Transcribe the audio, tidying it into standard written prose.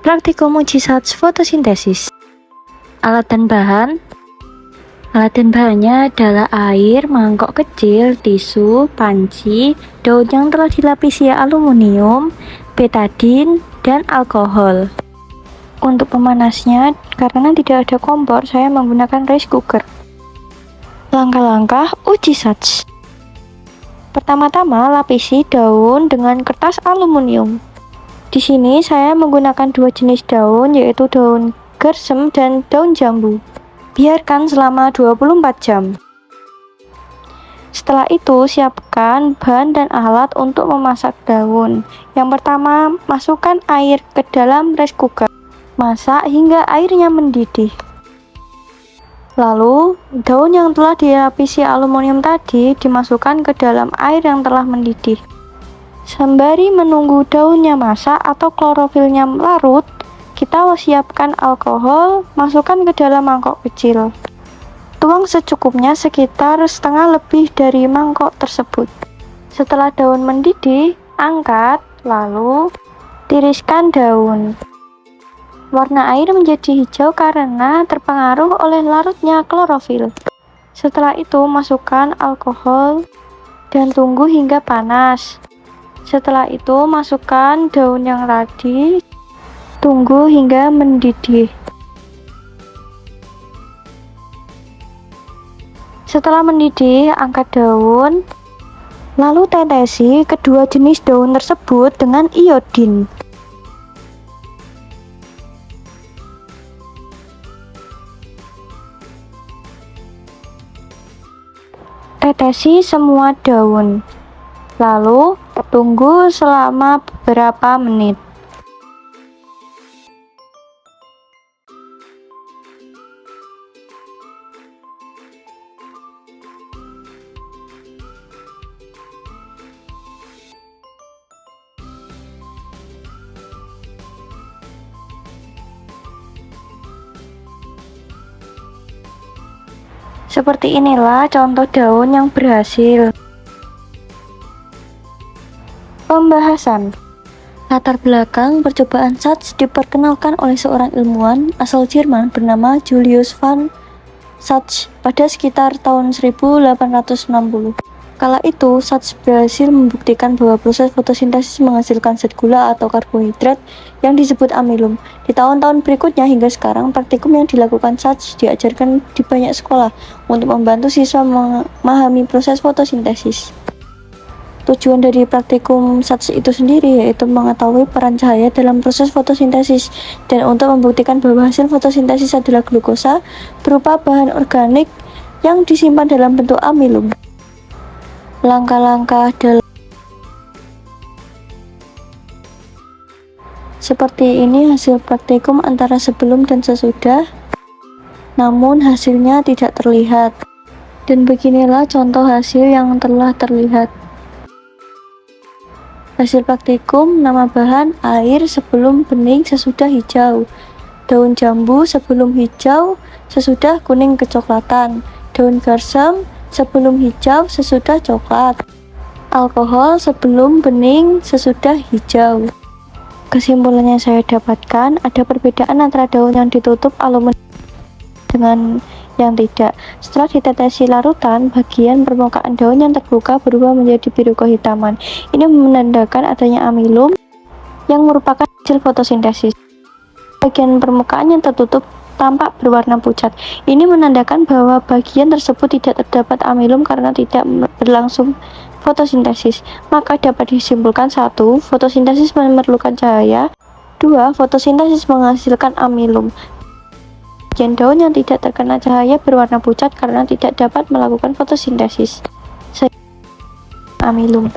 Praktikum uji sains fotosintesis. Alat dan bahan. Alat dan bahannya adalah air, mangkok kecil, tisu, panci, daun yang telah dilapisi aluminium, betadin, dan alkohol. Untuk pemanasnya, karena tidak ada kompor, saya menggunakan rice cooker. Langkah-langkah uji sains. Pertama-tama, lapisi daun dengan kertas aluminium. Di sini saya menggunakan dua jenis daun, yaitu daun gersem dan daun jambu. Biarkan selama 24 jam. Setelah itu, siapkan bahan dan alat untuk memasak daun. Yang pertama, masukkan air ke dalam rice cooker. Masak hingga airnya mendidih. Lalu, daun yang telah dilapisi aluminium tadi dimasukkan ke dalam air yang telah mendidih. Sembari menunggu daunnya masak atau klorofilnya larut, kita siapkan alkohol, masukkan ke dalam mangkok kecil. Tuang secukupnya sekitar setengah lebih dari mangkok tersebut. Setelah daun mendidih, angkat, lalu tiriskan daun. Warna air menjadi hijau karena terpengaruh oleh larutnya klorofil. Setelah itu, masukkan alkohol dan tunggu hingga panas. Setelah itu, masukkan daun yang tadi, tunggu hingga mendidih. Setelah mendidih, angkat daun, lalu tetesi kedua jenis daun tersebut dengan iodin. Tetesi semua daun, lalu tunggu selama beberapa menit. Seperti inilah contoh daun yang berhasil. Pembahasan. Latar belakang percobaan sains diperkenalkan oleh seorang ilmuwan asal Jerman bernama Julius van Sach pada sekitar tahun 1860. Kala itu, Sach berhasil membuktikan bahwa proses fotosintesis menghasilkan zat gula atau karbohidrat yang disebut amilum. Di tahun-tahun berikutnya hingga sekarang, praktikum yang dilakukan Sach diajarkan di banyak sekolah untuk membantu siswa memahami proses fotosintesis. Tujuan dari praktikum Sach itu sendiri yaitu mengetahui peran cahaya dalam proses fotosintesis dan untuk membuktikan bahwa hasil fotosintesis adalah glukosa berupa bahan organik yang disimpan dalam bentuk amilum. Langkah-langkah dalam seperti ini hasil praktikum antara sebelum dan sesudah, namun hasilnya tidak terlihat. Dan beginilah contoh hasil yang telah terlihat. Hasil praktikum: nama bahan air sebelum bening sesudah hijau, daun jambu sebelum hijau sesudah kuning kecoklatan, daun gersem sebelum hijau sesudah coklat, alkohol sebelum bening sesudah hijau. Kesimpulannya saya dapatkan ada perbedaan antara daun yang ditutup aluminium dengan yang tidak. Setelah ditetesi larutan, bagian permukaan daun yang terbuka berubah menjadi biru kehitaman. Ini menandakan adanya amilum yang merupakan hasil fotosintesis. Bagian permukaan yang tertutup tampak berwarna pucat. Ini menandakan bahwa bagian tersebut tidak terdapat amilum karena tidak berlangsung fotosintesis. Maka dapat disimpulkan: 1. Fotosintesis memerlukan cahaya. 2. Fotosintesis menghasilkan amilum. Bagian daun yang tidak terkena cahaya berwarna pucat karena tidak dapat melakukan fotosintesis. Amilum.